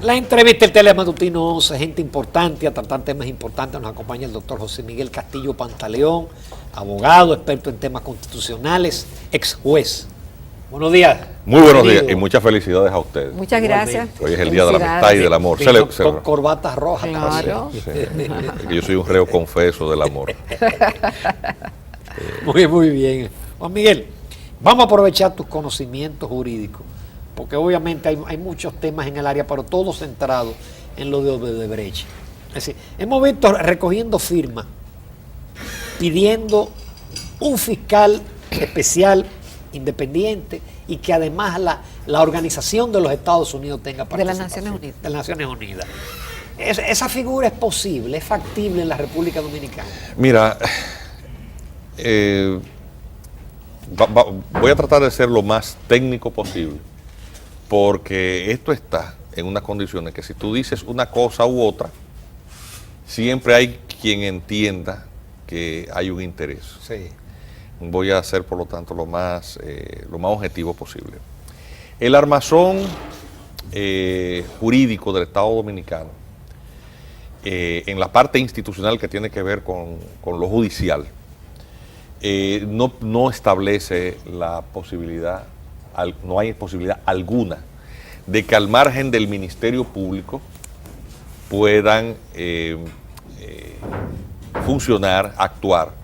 La entrevista del Telematutino 11, gente importante, a tratar temas importantes, nos acompaña el doctor José Miguel Castillo Pantaleón, abogado, experto en temas constitucionales, ex juez. Buenos días. Muy buenos días y muchas felicidades a ustedes. Muchas gracias. Hoy es el Día de la Amistad y del Amor. Con corbatas rojas. Claro. Sí. Yo soy un reo confeso del amor. Muy bien. Juan Miguel, vamos a aprovechar tus conocimientos jurídicos, porque obviamente hay muchos temas en el área, pero todo centrado en lo de Odebrecht. Es decir, hemos visto recogiendo firmas, pidiendo un fiscal especial, independiente, y que además la Organización de los Estados Unidos tenga participación. De las Naciones Unidas. De las Naciones Unidas. ¿Esa figura es posible, es factible en la República Dominicana? Mira, voy a tratar de ser lo más técnico posible, porque esto está en unas condiciones que si tú dices una cosa u otra, siempre hay quien entienda que hay un interés. Sí. Voy a ser, por lo tanto, lo más objetivo posible. El armazón jurídico del Estado Dominicano, en la parte institucional que tiene que ver con lo judicial, no establece la posibilidad, no hay posibilidad alguna de que al margen del Ministerio Público puedan funcionar, actuar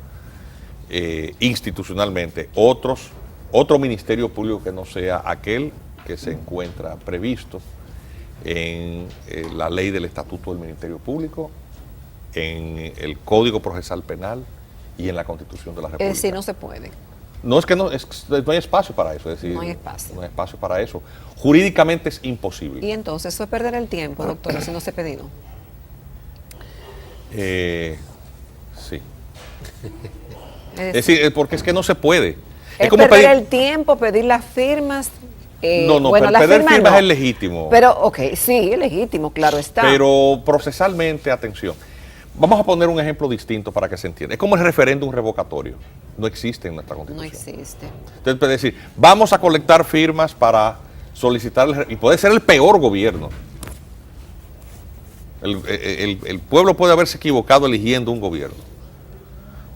institucionalmente otro ministerio público que no sea aquel que se encuentra previsto en la ley del Estatuto del Ministerio Público, en el Código Procesal Penal y en la Constitución de la República. Es decir, no se puede. No es que no hay espacio para eso, es decir, No hay espacio. No hay espacio para eso. Jurídicamente es imposible. Y entonces eso es perder el tiempo, doctor, si no se ha pedido. Sí. Es decir, porque es que no se puede. Es como perder el tiempo, pedir las firmas. Bueno, pedir firmas es legítimo. Pero, ok, sí, es legítimo, claro está. Pero procesalmente, atención. Vamos a poner un ejemplo distinto para que se entienda. Es como el referéndum revocatorio. No existe en nuestra Constitución. No existe. Entonces, puede decir, vamos a colectar firmas para solicitar, y puede ser el peor gobierno. El pueblo puede haberse equivocado eligiendo un gobierno,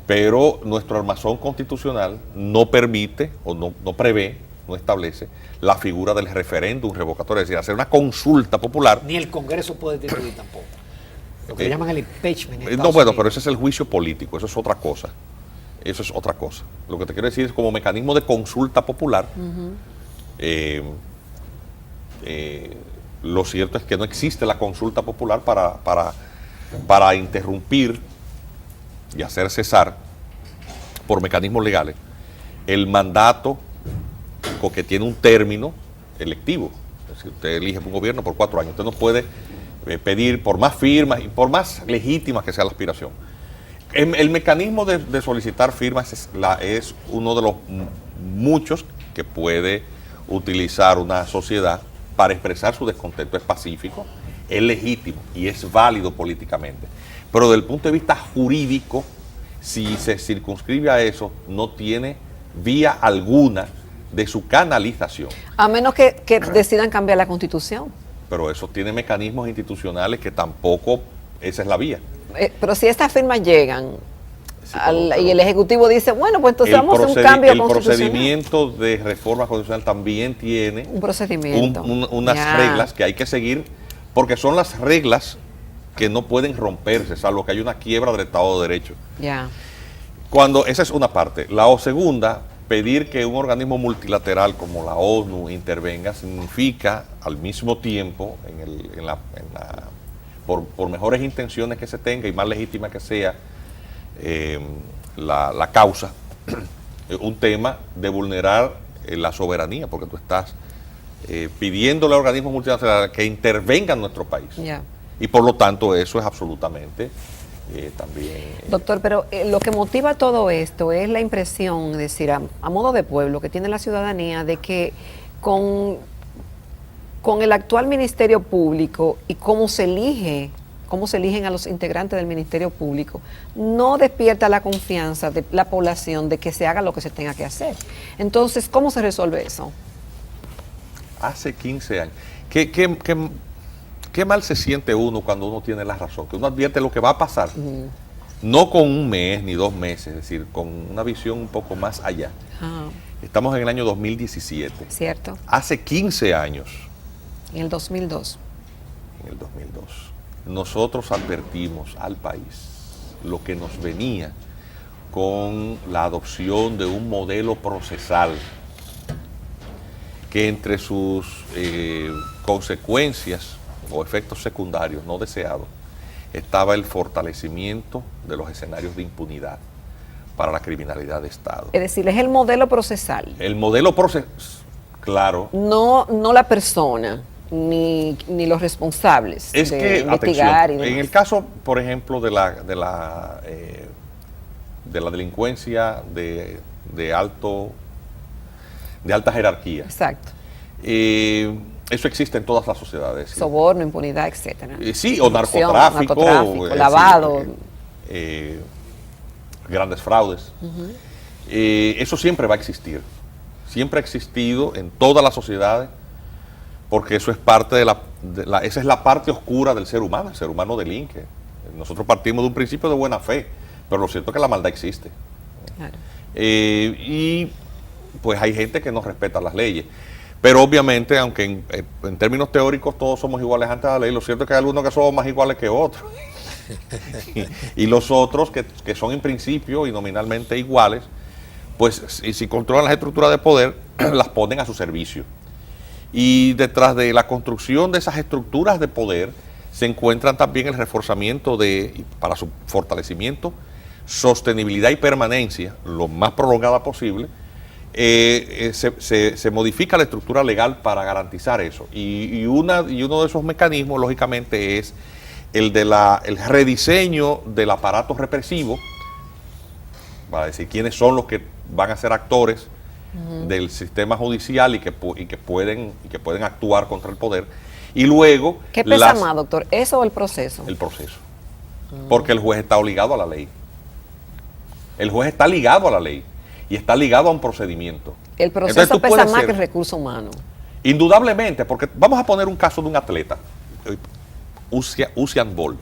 pero nuestro armazón constitucional no permite, o no prevé, no establece la figura del referéndum revocatorio, es decir, hacer una consulta popular. Ni el Congreso puede decidir tampoco. Lo que llaman el impeachment. No, bueno, pero ese es el juicio político, eso es otra cosa. Eso es otra cosa. Lo que te quiero decir es como mecanismo de consulta popular. Lo cierto es que no existe la consulta popular para interrumpir y hacer cesar por mecanismos legales el mandato que tiene un término electivo. Es decir, usted elige un gobierno por 4 años. Usted no puede pedir por más firmas y por más legítimas que sea la aspiración. El mecanismo de solicitar firmas es uno de los muchos que puede utilizar una sociedad para expresar su descontento. Es pacífico, es legítimo y es válido políticamente. Pero desde el punto de vista jurídico, si se circunscribe a eso, no tiene vía alguna de su canalización. A menos que decidan cambiar la Constitución. Pero eso tiene mecanismos institucionales que tampoco esa es la vía. Pero si estas firmas llegan y el Ejecutivo dice, bueno, pues entonces vamos a un cambio constitucional. El procedimiento de reforma constitucional también tiene un procedimiento, unas reglas que hay que seguir, porque son las reglas que no pueden romperse, salvo que hay una quiebra del Estado de Derecho. Esa es una parte. La segunda, pedir que un organismo multilateral como la ONU intervenga significa al mismo tiempo, por mejores intenciones que se tenga y más legítima que sea la causa, un tema de vulnerar la soberanía, porque tú estás pidiéndole a organismos multilaterales que intervengan en nuestro país. Y por lo tanto eso es absolutamente también... Doctor, pero lo que motiva todo esto es la impresión, es decir, a modo de pueblo, que tiene la ciudadanía de que con el actual Ministerio Público y cómo se eligen a los integrantes del Ministerio Público, no despierta la confianza de la población de que se haga lo que se tenga que hacer. Entonces, ¿cómo se resuelve eso? Hace 15 años. qué mal se siente uno cuando uno tiene la razón, que uno advierte lo que va a pasar, no con un mes ni 2 meses, es decir, con una visión un poco más allá. Ah, Estamos en el año 2017. cierto. Hace 15 años, En el 2002. en el 2002, nosotros advertimos al país lo que nos venía con la adopción de un modelo procesal que entre sus consecuencias o efectos secundarios no deseados estaba el fortalecimiento de los escenarios de impunidad para la criminalidad de Estado. Es decir, es el modelo procesal. El modelo procesal, claro, No la persona, ni los responsables es de que, investigar y atención, demás. en el caso, por ejemplo, de la delincuencia de alta jerarquía, Exacto. eso existe en todas las sociedades. ¿Sí? Soborno, impunidad, etcétera. Sí, o Corrupción, narcotráfico, lavado. Grandes fraudes. Eso siempre va a existir. Siempre ha existido en todas las sociedades, porque eso es parte esa es la parte oscura del ser humano. El ser humano delinque. Nosotros partimos de un principio de buena fe, pero lo cierto es que la maldad existe. Claro. Y pues hay gente que no respeta las leyes. Pero obviamente, aunque en términos teóricos todos somos iguales ante la ley, lo cierto es que hay algunos que somos más iguales que otros. y los otros que son en principio y nominalmente iguales, pues si controlan las estructuras de poder, las ponen a su servicio. Y detrás de la construcción de esas estructuras de poder se encuentran también el reforzamiento para su fortalecimiento, sostenibilidad y permanencia, lo más prolongada posible. Se modifica la estructura legal para garantizar eso. Y uno de esos mecanismos, lógicamente, es el rediseño del aparato represivo, para decir quiénes son los que van a ser actores del sistema judicial y que pueden actuar contra el poder. Y luego... ¿Qué pesa más, doctor? ¿Eso o el proceso? El proceso. Porque el juez está obligado a la ley. El juez está ligado a la ley y está ligado a un procedimiento. El proceso pesa más que el recurso humano. Indudablemente, porque vamos a poner un caso de un atleta, Usain Bolt.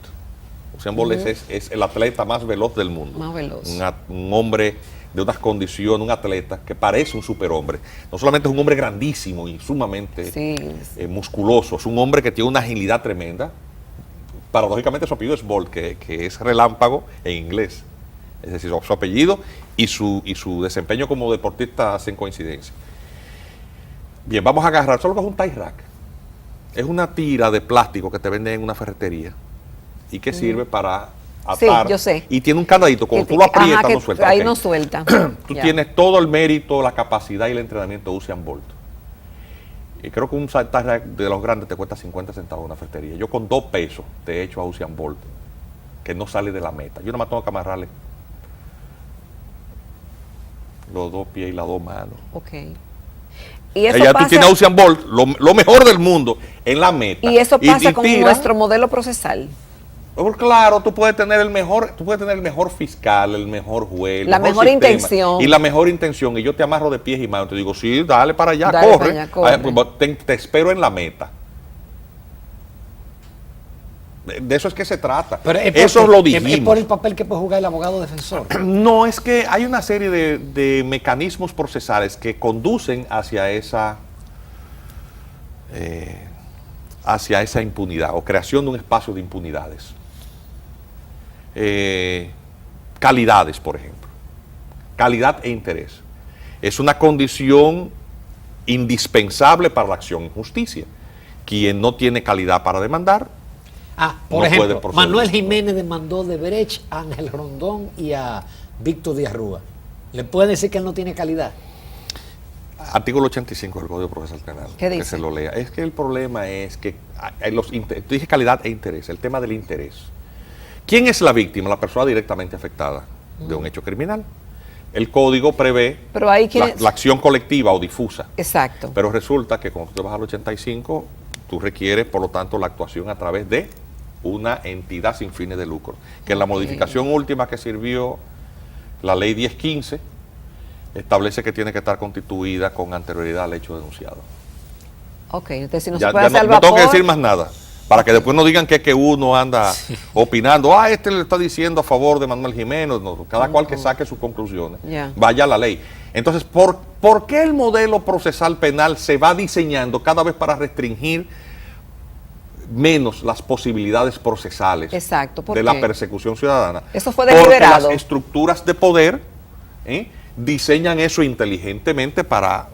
Usain Bolt es el atleta más veloz del mundo. Más veloz. Un hombre de unas condiciones, un atleta que parece un superhombre. No solamente es un hombre grandísimo y sumamente musculoso, es un hombre que tiene una agilidad tremenda. Paradójicamente su apellido es Bolt, que es relámpago en inglés. Es decir, su apellido y su desempeño como deportista hacen coincidencia. Bien, vamos a agarrar, solo que es un tie rack. Es una tira de plástico que te venden en una ferretería y que sirve para atar. Sí, yo sé. Y tiene un candadito, cuando tú lo aprietas, no suelta. Ahí Okay. no suelta. Tú tienes todo el mérito, la capacidad y el entrenamiento de Usain Bolt. Y creo que un tie rack de los grandes te cuesta 50 centavos en una ferretería. Yo con 2 pesos te echo a Usain Bolt, que no sale de la meta. Yo no me tengo que amarrarle los 2 pies y las 2 manos. Ok. Y eso Ya pasa, tú tienes a Usain Bolt, lo mejor del mundo, en la meta. y eso pasa con tira. nuestro modelo procesal. Claro, tú puedes tener el mejor fiscal, el mejor juez, el La mejor sistema, intención. y la mejor intención. Y yo te amarro de pies y manos. Te digo, sí, dale para allá, Dale corre. para allá, corre. Ay, pues, te espero en la meta. De eso es que se trata. Pero Eso lo dijimos. Es por el papel que puede jugar el abogado defensor. No, es que hay una serie de mecanismos procesales que conducen hacia esa impunidad o creación de un espacio de impunidades. Calidades, por ejemplo. Calidad e interés. Es una condición indispensable para la acción en justicia. Quien no tiene calidad para demandar, Por no puede ejemplo, proceder. Manuel Jiménez demandó de Brecht a Ángel Rondón y a Víctor Díaz Rúa. ¿Le puede decir que él no tiene calidad? Artículo 85 del Código Procesal Penal. ¿Qué dice? Que se lo lea. Es que el problema es que tú dije calidad e interés, el tema del interés. ¿Quién es la víctima? La persona directamente afectada de un hecho criminal. El código prevé Pero ahí la acción colectiva o difusa. Exacto. Pero resulta que cuando tú te vas al 85, tú requieres, por lo tanto, la actuación a través de una entidad sin fines de lucro. Que en la modificación última que sirvió la ley 1015, establece que tiene que estar constituida con anterioridad al hecho denunciado. Ok, entonces si no Ya se puede hacer al no tengo que vapor, decir más nada. Para que después no digan que es que uno anda opinando, este le está diciendo a favor de Manuel Jiménez, no, cada cual que saque sus conclusiones, vaya a la ley. Entonces, ¿por qué el modelo procesal penal se va diseñando cada vez para restringir menos las posibilidades procesales de la persecución ciudadana? Eso fue deliberado. Porque las estructuras de poder diseñan eso inteligentemente para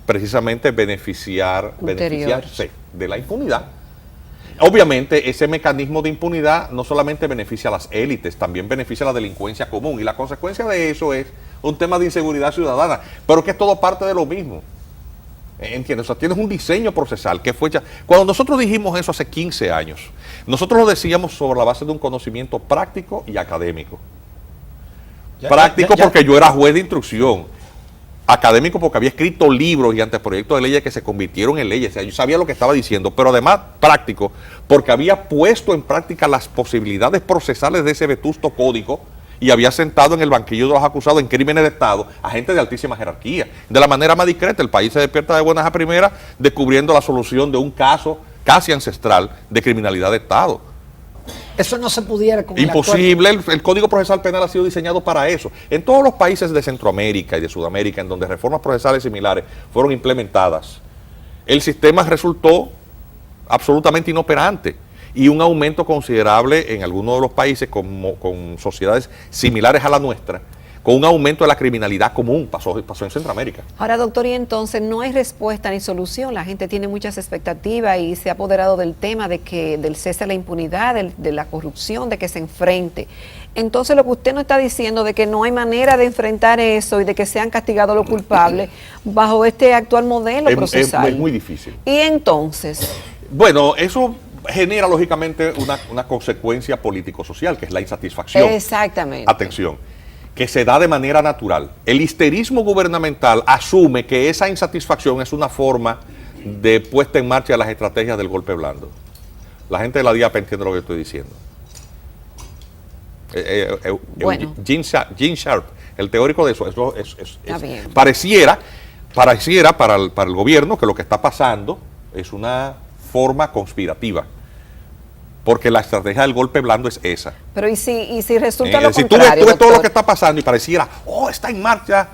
precisamente beneficiarse de la impunidad. Obviamente, ese mecanismo de impunidad no solamente beneficia a las élites, también beneficia a la delincuencia común. Y la consecuencia de eso es un tema de inseguridad ciudadana, pero que es todo parte de lo mismo. ¿Entiendes? O sea, tienes un diseño procesal que fue hecho. Cuando nosotros dijimos eso hace 15 años, nosotros lo decíamos sobre la base de un conocimiento práctico y académico. Práctico porque yo era juez de instrucción. Académico porque había escrito libros y anteproyectos de leyes que se convirtieron en leyes. O sea, yo sabía lo que estaba diciendo, pero además práctico porque había puesto en práctica las posibilidades procesales de ese vetusto código y había sentado en el banquillo de los acusados en crímenes de Estado a gente de altísima jerarquía. De la manera más discreta, el país se despierta de buenas a primeras descubriendo la solución de un caso casi ancestral de criminalidad de Estado. Eso no se pudiera con imposible, el Código Procesal Penal ha sido diseñado para eso. En todos los países de Centroamérica y de Sudamérica, en donde reformas procesales similares fueron implementadas, el sistema resultó absolutamente inoperante y un aumento considerable en algunos de los países con sociedades similares a la nuestra, con un aumento de la criminalidad común, pasó en Centroamérica. Ahora, doctor, y entonces no hay respuesta ni solución. La gente tiene muchas expectativas y se ha apoderado del tema de que del cese de la impunidad, de la corrupción, de que se enfrente. Entonces, lo que usted nos está diciendo de que no hay manera de enfrentar eso y de que sean castigados los culpables bajo este actual modelo procesal. Es muy difícil. Y entonces... Bueno, eso genera lógicamente una consecuencia político-social, que es la insatisfacción. Exactamente. Atención. Que se da de manera natural. El histerismo gubernamental asume que esa insatisfacción es una forma de puesta en marcha de las estrategias del golpe blando. La gente de la DIAP entiende lo que estoy diciendo. Bueno. Gene Sharp, el teórico de eso, pareciera para el gobierno que lo que está pasando es una forma conspirativa. Porque la estrategia del golpe blando es esa. Pero ¿y si resulta lo si contrario, tú ves todo lo que está pasando y pareciera, está en marcha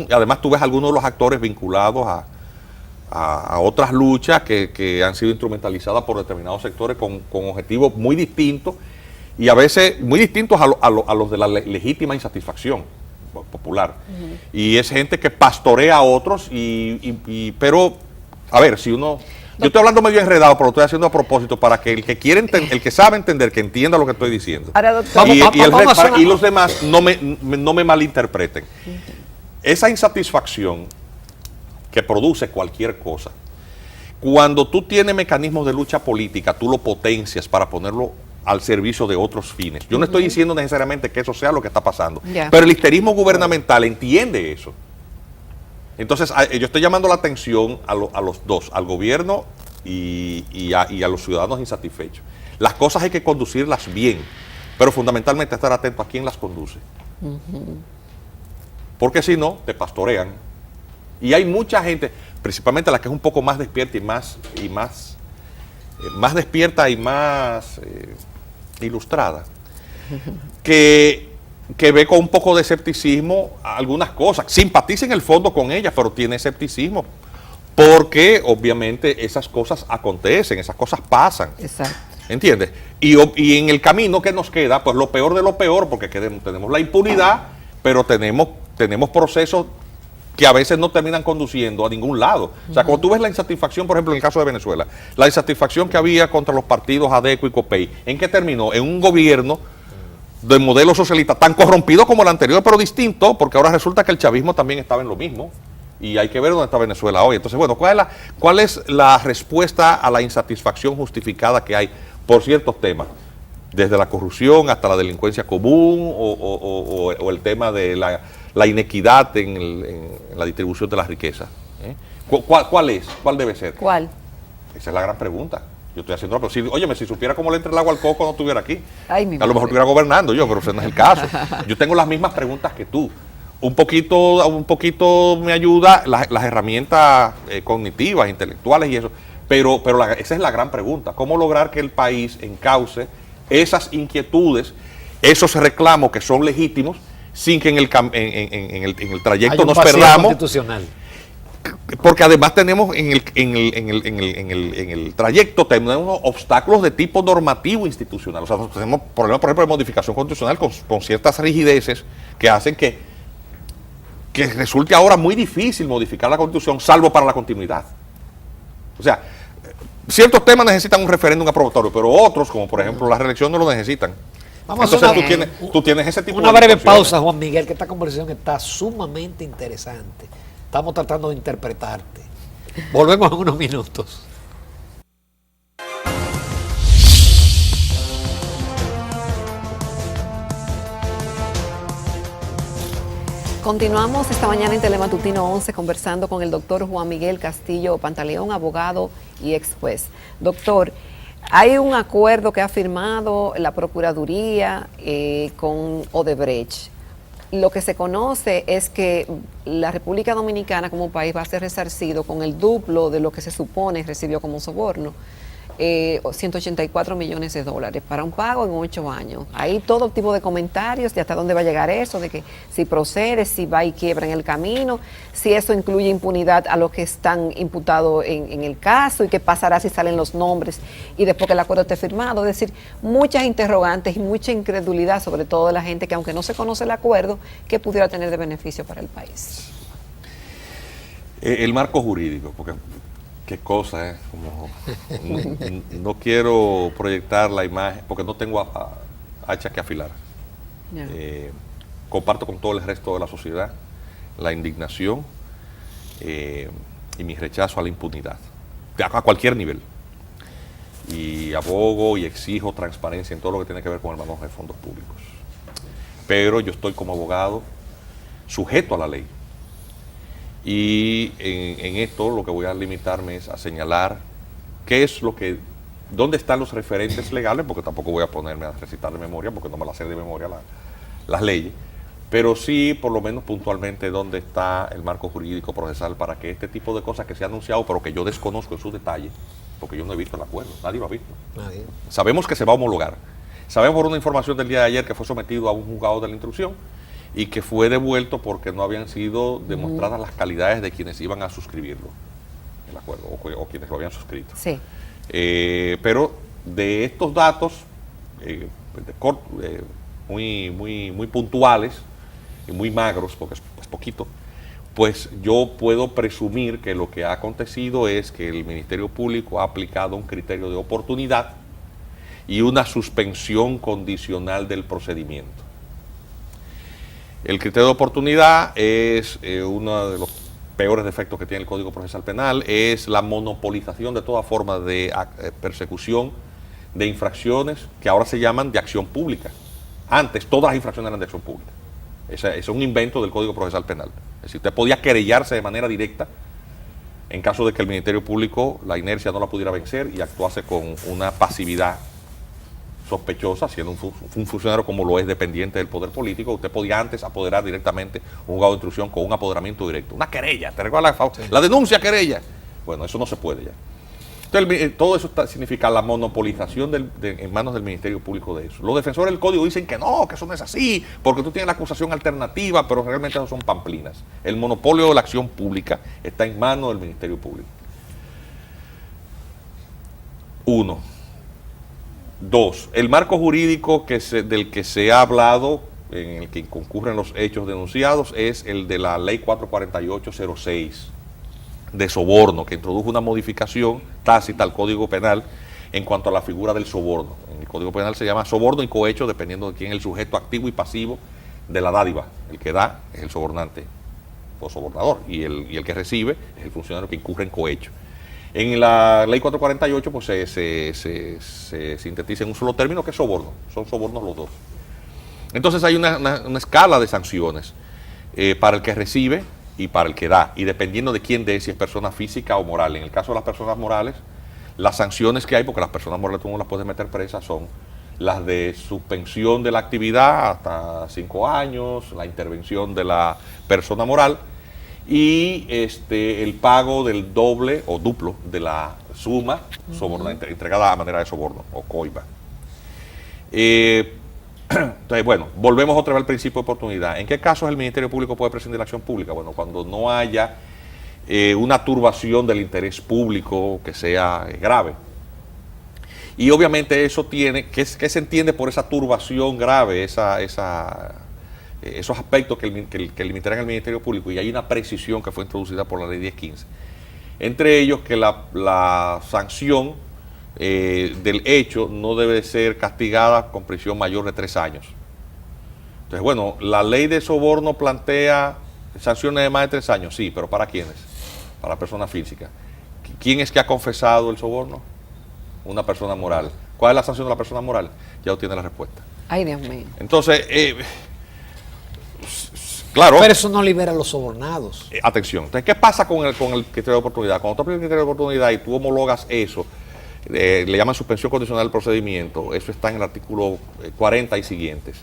además tú ves algunos de los actores vinculados a otras luchas que han sido instrumentalizadas por determinados sectores con objetivos muy distintos y a veces muy distintos a los de la legítima insatisfacción popular. Y es gente que pastorea a otros pero, a ver, si uno... Yo estoy hablando medio enredado, pero lo estoy haciendo a propósito para que el que quiere el que sabe entender, que entienda lo que estoy diciendo. Ahora, doctor, y los demás no me malinterpreten. Esa insatisfacción que produce cualquier cosa, cuando tú tienes mecanismos de lucha política, tú lo potencias para ponerlo al servicio de otros fines. Yo no estoy diciendo necesariamente que eso sea lo que está pasando, pero el histerismo gubernamental entiende eso. Entonces, yo estoy llamando la atención a los dos, al gobierno y a los ciudadanos insatisfechos. Las cosas hay que conducirlas bien, pero fundamentalmente estar atento a quién las conduce. Porque si no, te pastorean. Y hay mucha gente, principalmente la que es un poco más despierta y más despierta y más ilustrada, que ve con un poco de escepticismo algunas cosas. Simpatiza en el fondo con ellas, pero tiene escepticismo. Porque obviamente esas cosas acontecen, esas cosas pasan. Exacto. ¿Entiendes? Y en el camino que nos queda, pues lo peor de lo peor, porque tenemos la impunidad, pero tenemos procesos que a veces no terminan conduciendo a ningún lado. O sea, cuando tú ves la insatisfacción, por ejemplo, en el caso de Venezuela, la insatisfacción que había contra los partidos ADECO y COPEI, ¿en qué terminó? En un gobierno de modelo socialista tan corrompido como el anterior, pero distinto, porque ahora resulta que el chavismo también estaba en lo mismo. Y hay que ver dónde está Venezuela hoy. Entonces, bueno, ¿cuál es la respuesta a la insatisfacción justificada que hay por ciertos temas? Desde la corrupción hasta la delincuencia común o el tema de la inequidad en la distribución de las riquezas. ¿Cuál es? ¿Cuál debe ser? ¿Cuál? Esa es la gran pregunta. Yo estoy haciendo si supiera cómo le entra el agua al coco no estuviera aquí. Ay, a lo mejor estuviera gobernando yo, pero ese no es el caso. Yo tengo las mismas preguntas que tú. Un poquito me ayuda las herramientas cognitivas, intelectuales y eso. Pero esa es la gran pregunta. ¿Cómo lograr que el país encauce esas inquietudes, esos reclamos que son legítimos, sin que en el trayecto Hay un nos vacío perdamos? constitucional. Porque además tenemos en el trayecto tenemos obstáculos de tipo normativo institucional. O sea, tenemos problemas, por ejemplo, de modificación constitucional con ciertas rigideces que hacen que resulte ahora muy difícil modificar la Constitución, salvo para la continuidad. O sea, ciertos temas necesitan un referéndum aprobatorio, pero otros, como por ejemplo la reelección, no lo necesitan. Vamos a Entonces hacer tú tienes ese tipo una de breve discusiones. pausa, Juan Miguel, que esta conversación está sumamente interesante. Estamos tratando de interpretarte. Volvemos en unos minutos. Continuamos esta mañana en Telematutino 11 conversando con el doctor Juan Miguel Castillo Pantaleón, abogado y ex juez. Doctor, hay un acuerdo que ha firmado la Procuraduría con Odebrecht. Lo que se conoce es que la República Dominicana como país va a ser resarcido con el duplo de lo que se supone recibió como soborno. 184 millones de dólares para un pago en 8 años. Hay todo tipo de comentarios de hasta dónde va a llegar eso, de que si procede, si va y quiebra en el camino, si eso incluye impunidad a los que están imputados en el caso y qué pasará si salen los nombres y después que el acuerdo esté firmado. Es decir, muchas interrogantes y mucha incredulidad, sobre todo de la gente que aunque no se conoce el acuerdo, que pudiera tener de beneficio para el país. El marco jurídico, porque qué cosa, como no quiero proyectar la imagen, porque no tengo hacha que afilar. Yeah. Comparto con todo el resto de la sociedad la indignación y mi rechazo a la impunidad, a cualquier nivel. Y abogo y exijo transparencia en todo lo que tiene que ver con el manejo de fondos públicos. Pero yo estoy como abogado sujeto a la ley. Y en esto lo que voy a limitarme es a señalar qué es dónde están los referentes legales, porque tampoco voy a ponerme a recitar de memoria, porque no me las sé de memoria las leyes, pero sí por lo menos puntualmente dónde está el marco jurídico procesal para que este tipo de cosas que se ha anunciado, pero que yo desconozco en sus detalles, porque yo no he visto el acuerdo, nadie lo ha visto. Nadie. Sabemos que se va a homologar. Sabemos por una información del día de ayer que fue sometido a un juzgado de la instrucción y que fue devuelto porque no habían sido demostradas las calidades de quienes iban a suscribirlo, el acuerdo, o quienes lo habían suscrito. Sí. Pero de estos datos muy puntuales y muy magros, porque es poquito, pues yo puedo presumir que lo que ha acontecido es que el Ministerio Público ha aplicado un criterio de oportunidad y una suspensión condicional del procedimiento. El criterio de oportunidad es uno de los peores defectos que tiene el Código Procesal Penal, es la monopolización de toda forma de persecución de infracciones que ahora se llaman de acción pública. Antes todas las infracciones eran de acción pública. Ese es un invento del Código Procesal Penal. Es decir, usted podía querellarse de manera directa en caso de que el Ministerio Público, la inercia no la pudiera vencer y actuase con una pasividad sospechosa, siendo un funcionario como lo es dependiente del poder político. Usted podía antes apoderar directamente un juzgado de instrucción con un apoderamiento directo. Una querella, ¿te recuerdas? Sí. La denuncia querella. Bueno, eso no se puede ya. Entonces, todo eso significa la monopolización en manos del Ministerio Público de eso. Los defensores del Código dicen que no, que eso no es así, porque tú tienes la acusación alternativa, pero realmente eso son pamplinas. El monopolio de la acción pública está en manos del Ministerio Público. 1. 2. El marco jurídico del que se ha hablado, en el que concurren los hechos denunciados, es el de la Ley 44806 de soborno, que introdujo una modificación tácita al Código Penal en cuanto a la figura del soborno. En el Código Penal se llama soborno y cohecho, dependiendo de quién es el sujeto activo y pasivo de la dádiva. El que da es el sobornante o sobornador, y el que recibe es el funcionario que incurre en cohecho. En la Ley 448 pues se sintetiza en un solo término, que es soborno. Son sobornos los dos. Entonces hay una escala de sanciones para el que recibe y para el que da, y dependiendo de quién dé, si es persona física o moral. En el caso de las personas morales, las sanciones que hay, porque las personas morales tú no las puedes meter presas, son las de suspensión de la actividad hasta 5 años, la intervención de la persona moral y el pago del doble o duplo de la suma entregada a manera de soborno o coima. Entonces, bueno, volvemos otra vez al principio de oportunidad. ¿En qué casos el Ministerio Público puede prescindir de la acción pública? Bueno, cuando no haya una turbación del interés público que sea grave. Y obviamente eso tiene, ¿qué se entiende por esa turbación grave, esos aspectos que limitarán al Ministerio Público? Y hay una precisión que fue introducida por la ley 1015. Entre ellos que la sanción del hecho no debe ser castigada con prisión mayor de 3 años. Entonces, bueno, la ley de soborno plantea sanciones de más de 3 años, sí, pero ¿para quiénes? Para personas físicas. ¿Quién es que ha confesado el soborno? Una persona moral. ¿Cuál es la sanción de la persona moral? Ya obtiene la respuesta. Ay, Dios mío. Entonces, claro. Pero eso no libera a los sobornados. Atención. Entonces, ¿qué pasa con el criterio de oportunidad? Cuando tú aplicas el criterio de oportunidad y tú homologas eso, le llaman suspensión condicional del procedimiento, eso está en el artículo 40 y siguientes.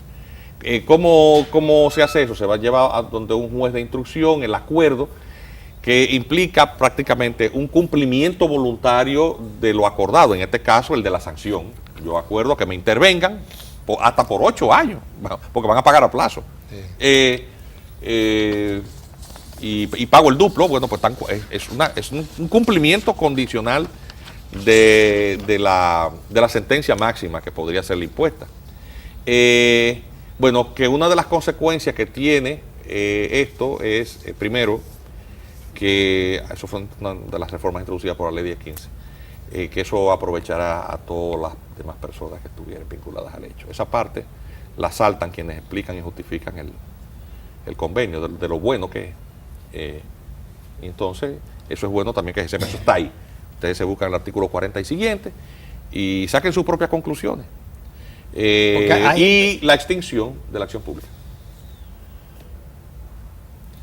¿Cómo se hace eso? Se va a llevar a donde un juez de instrucción el acuerdo que implica prácticamente un cumplimiento voluntario de lo acordado, en este caso el de la sanción. Yo acuerdo que me intervengan hasta por 8 años, porque van a pagar a plazo. Sí. Y pago el duplo, bueno, pues es un cumplimiento condicional de la sentencia máxima que podría ser impuesta. Bueno, que una de las consecuencias que tiene esto es, primero, que eso fue una de las reformas introducidas por la ley 1015, que eso aprovechará a todas las demás personas que estuvieran vinculadas al hecho. Esa parte la saltan quienes explican y justifican el convenio de lo bueno que es. Entonces, eso es bueno también que se sepa, eso está ahí. Ustedes se buscan el artículo 40 y siguiente y saquen sus propias conclusiones. Y la extinción de la acción pública.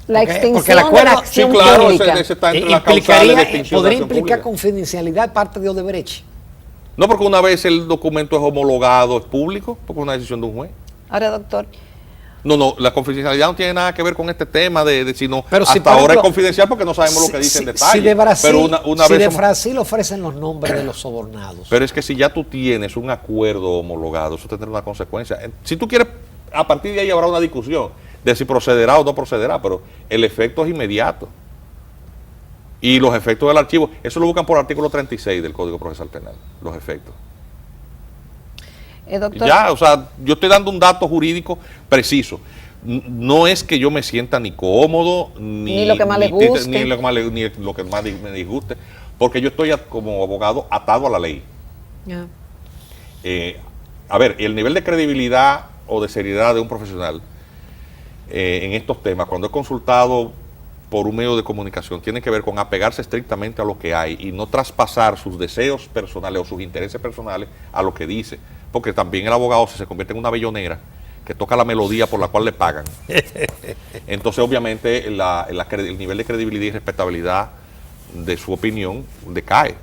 La extinción porque el acuerdo, de la acción sí, claro, pública. ese está entre las causales de extinción podría de la acción implicar pública. confidencialidad parte de Odebrecht. No, porque una vez el documento es homologado, es público, porque es una decisión de un juez. Ahora, doctor, No, la confidencialidad no tiene nada que ver con este tema sino pero si, hasta ahora es confidencial porque no sabemos lo que dice en detalle. Si de Brasil, pero una vez Brasil ofrecen los nombres de los sobornados. Pero es que si ya tú tienes un acuerdo homologado, eso tendrá una consecuencia. Si tú quieres, a partir de ahí habrá una discusión de si procederá o no procederá, pero el efecto es inmediato. Y los efectos del archivo, eso lo buscan por el artículo 36 del Código Procesal Penal, los efectos. doctor. Ya, o sea, yo estoy dando un dato jurídico preciso. No es que yo me sienta ni cómodo, ni lo que más le guste, ni lo que más me disguste, porque yo estoy como abogado atado a la ley. Yeah. A ver, el nivel de credibilidad o de seriedad de un profesional en estos temas, cuando es consultado por un medio de comunicación, tiene que ver con apegarse estrictamente a lo que hay y no traspasar sus deseos personales o sus intereses personales a lo que dice, porque también el abogado se convierte en una bellonera que toca la melodía por la cual le pagan. Entonces, obviamente, el nivel de credibilidad y respetabilidad de su opinión decae.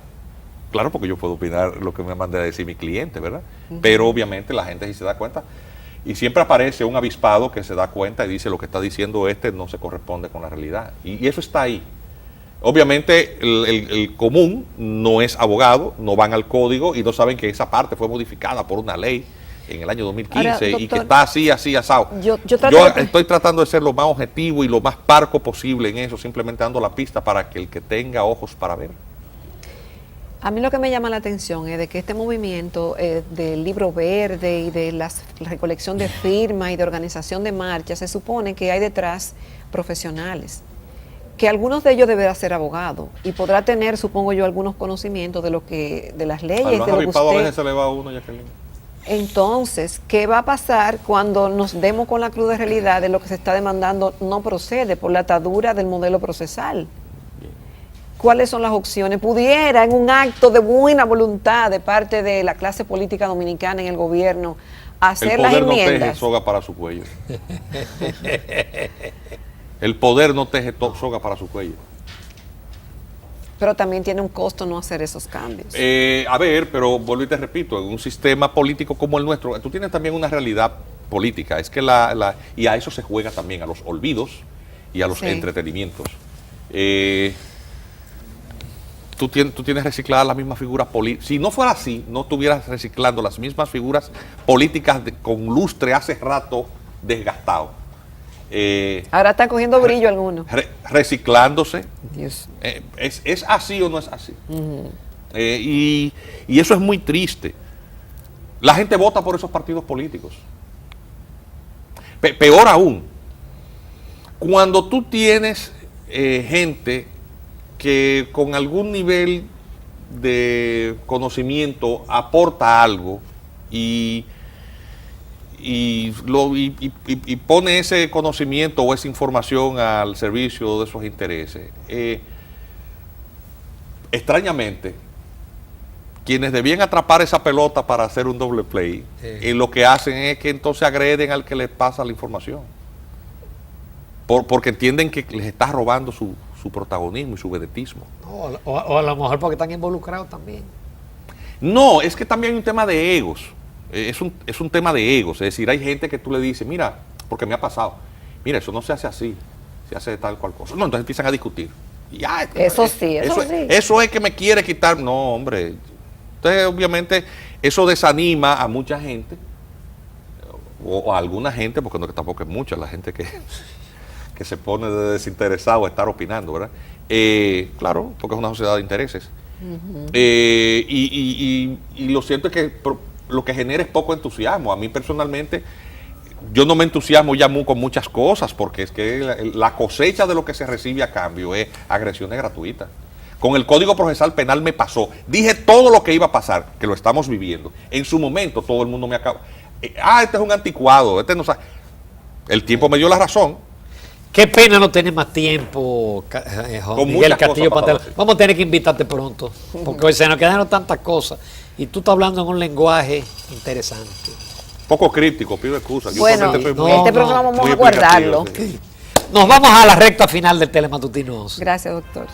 Claro, porque yo puedo opinar lo que me mande a decir mi cliente, ¿verdad? Pero obviamente la gente sí se da cuenta. Y siempre aparece un avispado que se da cuenta y dice lo que está diciendo no se corresponde con la realidad. Y eso está ahí. Obviamente el común no es abogado, no van al código y no saben que esa parte fue modificada por una ley en el año 2015. Ahora, doctor, y que está así, asado. Yo estoy tratando de ser lo más objetivo y lo más parco posible en eso, simplemente dando la pista para que el que tenga ojos para ver. A mí lo que me llama la atención es de que este movimiento del libro verde y de la recolección de firmas y de organización de marchas, se supone que hay detrás profesionales, que algunos de ellos deberá ser abogado y podrá tener, supongo yo, algunos conocimientos de las leyes. De lo que usted... a veces se le va a uno, Jacqueline. Entonces, ¿qué va a pasar cuando nos demos con la cruda realidad de lo que se está demandando no procede por la atadura del modelo procesal? ¿Cuáles son las opciones? Pudiera, en un acto de buena voluntad de parte de la clase política dominicana en el gobierno, hacer las enmiendas. El poder no teje soga para su cuello. El poder no teje soga para su cuello. Pero también tiene un costo no hacer esos cambios. A ver, pero vuelvo y te repito, en un sistema político como el nuestro, tú tienes también una realidad política. Es que y a eso se juega también, a los olvidos y a los entretenimientos. Tú tienes recicladas las mismas figuras políticas. Si no fuera así, no estuvieras reciclando las mismas figuras políticas con lustre hace rato desgastado. Ahora están cogiendo brillo algunos. Reciclándose. Dios. ¿Es así o no es así? Y eso es muy triste. La gente vota por esos partidos políticos. Peor aún, cuando tú tienes gente que con algún nivel de conocimiento aporta algo y pone ese conocimiento o esa información al servicio de esos intereses, extrañamente, quienes debían atrapar esa pelota para hacer un doble play, lo que hacen es que entonces agreden al que les pasa la información. Porque entienden que les está robando su protagonismo y su vedetismo. No, o a lo mejor porque están involucrados también. No, es que también hay un tema de egos. Es un tema de egos. Es decir, hay gente que tú le dices, mira, porque me ha pasado, mira, eso no se hace así, se hace de tal cual cosa. No, entonces empiezan a discutir. Y ya, Eso sí. Eso es que me quiere quitar. No, hombre. Entonces, obviamente, eso desanima a mucha gente, o a alguna gente, porque no, que tampoco es mucha la gente que se pone de desinteresado a estar opinando, ¿verdad? Claro, porque es una sociedad de intereses. Y lo cierto es que lo que genera es poco entusiasmo. A mí personalmente, yo no me entusiasmo ya con muchas cosas, porque es que la cosecha de lo que se recibe a cambio es agresiones gratuitas. Con el Código Procesal Penal me pasó. Dije todo lo que iba a pasar, que lo estamos viviendo. En su momento todo el mundo me acaba. Este es un anticuado, este no sabe. El tiempo me dio la razón. Qué pena no tener más tiempo, Con Miguel muchas Castillo cosas para Patel. decir. Vamos a tener que invitarte pronto, porque hoy se nos quedaron tantas cosas y tú estás hablando en un lenguaje interesante. Poco crítico, pido excusa. Yo Bueno, usualmente soy no, muy- este no, programa vamos muy a guardarlo. explicativo, sí. Nos vamos a la recta final del Telematutinos. Gracias, doctor.